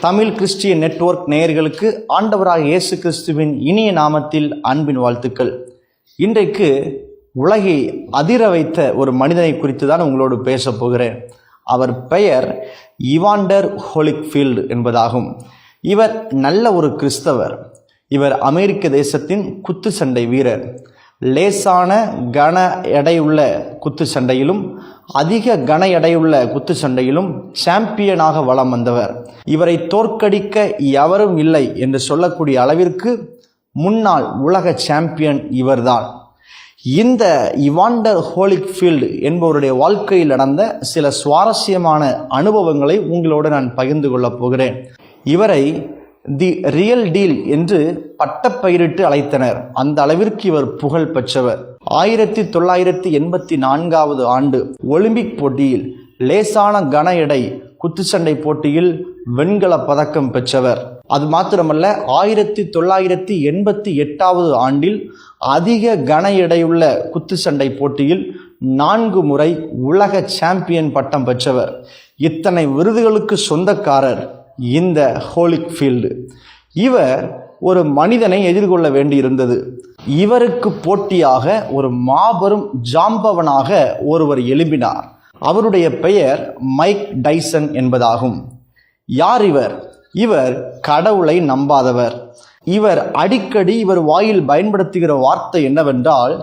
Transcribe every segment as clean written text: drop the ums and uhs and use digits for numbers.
Tamil Christian network நேயர்களுக்கு ஆண்டவராக இயேசு கிறிஸ்துவின் இனிய நாமத்தில் அன்பின் வாழ்த்துக்கள். இன்றைக்கு உலகை அதிர வைத்த ஒரு மனிதனை குறித்து தான் உங்களோடு பேச போகிறேன். அவர் பெயர் ஈவாண்டர் ஹோலிக்ஃபீல்டு என்பதாகும். இவர் நல்ல ஒரு கிறிஸ்தவர். இவர் அமெரிக்க தேசத்தின் குத்துச்சண்டை வீரர். லேசான கன எடையுள்ள குத்துச்சண்டையிலும் அதிக கன எடையுள்ள குத்துச்சண்டையிலும் சாம்பியனாக வலம் வந்தவர். இவரை தோற்கடிக்க எவரும் இல்லை என்று சொல்லக்கூடிய அளவிற்கு முன்னாள் உலக சாம்பியன் இவர்தான். இந்த ஈவாண்டர் ஹோலிக்ஃபீல்டு என்பவருடைய வாழ்க்கையில் நடந்த சில சுவாரஸ்யமான அனுபவங்களை உங்களோடு நான் பகிர்ந்து கொள்ளப் போகிறேன். இவரை தி ரியல் டீல் என்று பட்டப்பெயரிட்டு அழைத்தனர். அந்த அளவிற்கு இவர் புகழ் பெற்றவர். 1984 ஆண்டு ஒலிம்பிக் போட்டியில் லேசான கன எடை குத்துச்சண்டை போட்டியில் வெண்கல பதக்கம் பெற்றவர். அது மாத்திரமல்ல, 1988 ஆண்டில் அதிக கன எடையுள்ள குத்துச்சண்டை போட்டியில் 4 முறை உலக சாம்பியன் பட்டம் பெற்றவர். இத்தனை விருதுகளுக்கு சொந்தக்காரர் இந்த ஹோலிக்ஃபீல்டு. இவர் ஒரு மனிதனை எதிர்கொள்ள வேண்டியிருந்தது. இவருக்கு போட்டியாக ஒரு மாபெரும் ஜாம்பவனாக ஒருவர் எழும்பினார். அவருடைய பெயர் மைக் டைசன் என்பதாகும். யார் இவர்? இவர் கடவுளை நம்பாதவர். இவர் அடிக்கடி இவர் வாயில் பயன்படுத்துகிற வார்த்தை என்னவென்றால்,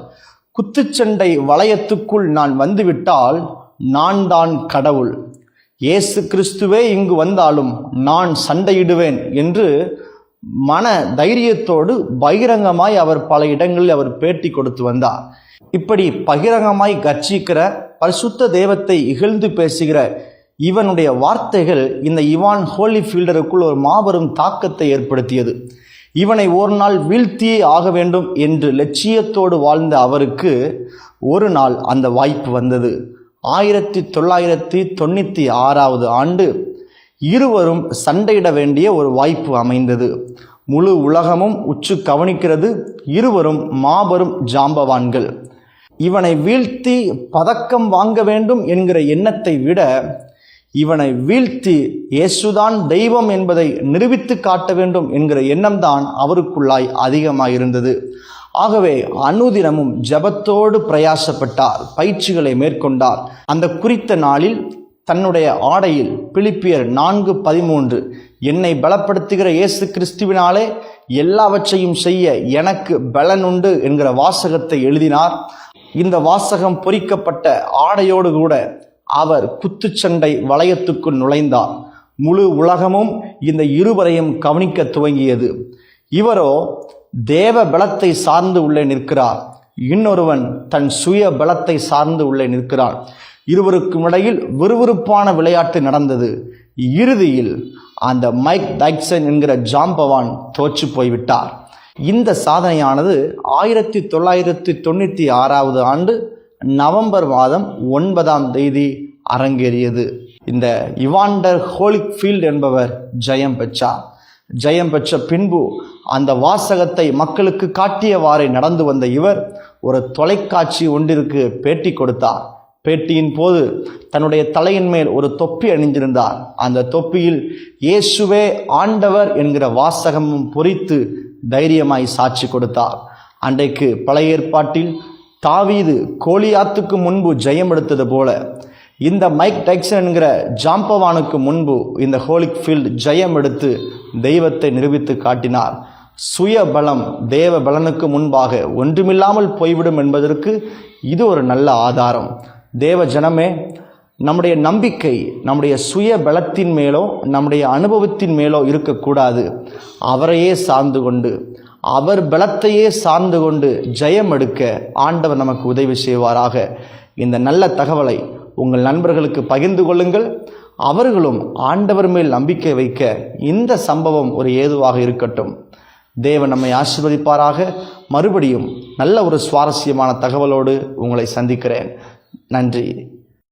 குத்துச்சண்டை வளையத்துக்குள் நான் வந்துவிட்டால் நான் தான் கடவுள், இயேசு கிறிஸ்துவே இங்கு வந்தாலும் நான் சண்டையிடுவேன் என்று மன தைரியத்தோடு பகிரங்கமாய் அவர் பல இடங்களில் அவர் பேட்டி கொடுத்து வந்தார். இப்படி பகிரங்கமாய் கர்ஜிக்கிற பரிசுத்த தெய்வத்தை இகழ்ந்து பேசுகிற இவனுடைய வார்த்தைகள் இந்த ஈவான் ஹோலிக்ஃபீல்டருக்குள் ஒரு மாபெரும் தாக்கத்தை ஏற்படுத்தியது. இவனை ஒரு நாள் வீழ்த்தியே ஆக வேண்டும் என்று லட்சியத்தோடு வாழ்ந்த அவருக்கு ஒரு நாள் அந்த வாய்ப்பு வந்தது. 1996 ஆண்டு இருவரும் சண்டையிட வேண்டிய ஒரு வாய்ப்பு அமைந்தது. முழு உலகமும் உற்று கவனிக்கிறது. இருவரும் மாபெரும் ஜாம்பவான்கள். இவனை வீழ்த்தி பதக்கம் வாங்க வேண்டும் என்கிற எண்ணத்தை விட இவனை வீழ்த்தி இயேசுதான் தெய்வம் என்பதை நிரூபித்து காட்ட வேண்டும் என்கிற எண்ணம்தான் அவருக்குள்ளாய் அதிகமாயிருந்தது. ஆகவே அனுதினமும் ஜெபத்தோடு பிரயாசப்பட்டார், பயிற்சிகளை மேற்கொண்டார். அந்த குறித்த நாளில் தன்னுடைய ஆடையில் பிலிப்பியர் 4:13 என்னை பலப்படுத்துகிற இயேசு கிறிஸ்துவினாலே எல்லாவற்றையும் செய்ய எனக்கு பலன் உண்டு என்கிற வாசகத்தை எழுதினார். இந்த வாசகம் பொறிக்கப்பட்ட ஆடையோடு கூட அவர் குத்துச்சண்டை வளையத்துக்குள் நுழைந்தார். முழு உலகமும் இந்த இருவரையும் கவனிக்க துவங்கியது. இவரோ தேவ பலத்தை சார்ந்து உள்ளே நிற்கிறார். இன்னொருவன் தன் சுய பலத்தை சார்ந்து உள்ளே நிற்கிறான். இருவருக்கும் இடையில் விறுவிறுப்பான விளையாட்டு நடந்தது. இறுதியில் அந்த மைக் டைசன் என்கிற ஜாம்பவான் தோற்று போய்விட்டார். இந்த சாதனையானது 1996 ஆண்டு நவம்பர் மாதம் 9 அரங்கேறியது. இந்த ஈவாண்டர் ஹோலிக்ஃபீல்டு என்பவர் ஜெயம் பெற்றார். ஜெயம் பெற்ற பின்பு அந்த வாசகத்தை மக்களுக்கு காட்டியவாறே நடந்து வந்த இவர் ஒரு தொலைக்காட்சி ஒன்றிற்கு பேட்டி கொடுத்தார். பேட்டியின் போது தன்னுடைய தலையின் மேல் ஒரு தொப்பி அணிந்திருந்தார். அந்த தொப்பியில் இயேசுவே ஆண்டவர் என்கிற வாசகமும் பொறித்து தைரியமாய் சாட்சி கொடுத்தார். அன்றைக்கு பழைய ஏற்பாட்டில் தாவீது கோலியாத்துக்கு முன்பு ஜெயம் எடுத்தது போல இந்த மைக் டைசன் என்கிற ஜாம்பவானுக்கு முன்பு இந்த ஹோலிக்ஃபீல்டு ஜெயம் எடுத்து தெய்வத்தை நிரூபித்து காட்டினார். சுய பலம் தேவ பலனுக்கு முன்பாக ஒன்றுமில்லாமல் போய்விடும் என்பதற்கு இது ஒரு நல்ல ஆதாரம். தேவ ஜனமே, நம்முடைய நம்பிக்கை நம்முடைய சுய பலத்தின் மேலோ நம்முடைய அனுபவத்தின் மேலோ இருக்கக்கூடாது. அவரையே சார்ந்து கொண்டு அவர் பலத்தையே சார்ந்து கொண்டு ஜெயம் எடுக்க ஆண்டவர் நமக்கு உதவி செய்வாராக. இந்த நல்ல தகவலை உங்கள் நண்பர்களுக்கு பகிர்ந்து கொள்ளுங்கள். அவர்களும் ஆண்டவர் மேல் நம்பிக்கை வைக்க இந்த சம்பவம் ஒரு ஏதுவாக இருக்கட்டும். தேவன் நம்மை ஆசீர்வதிப்பாராக. மறுபடியும் நல்ல ஒரு சுவாரஸ்யமான தகவலோடு உங்களை சந்திக்கிறேன். நன்றி.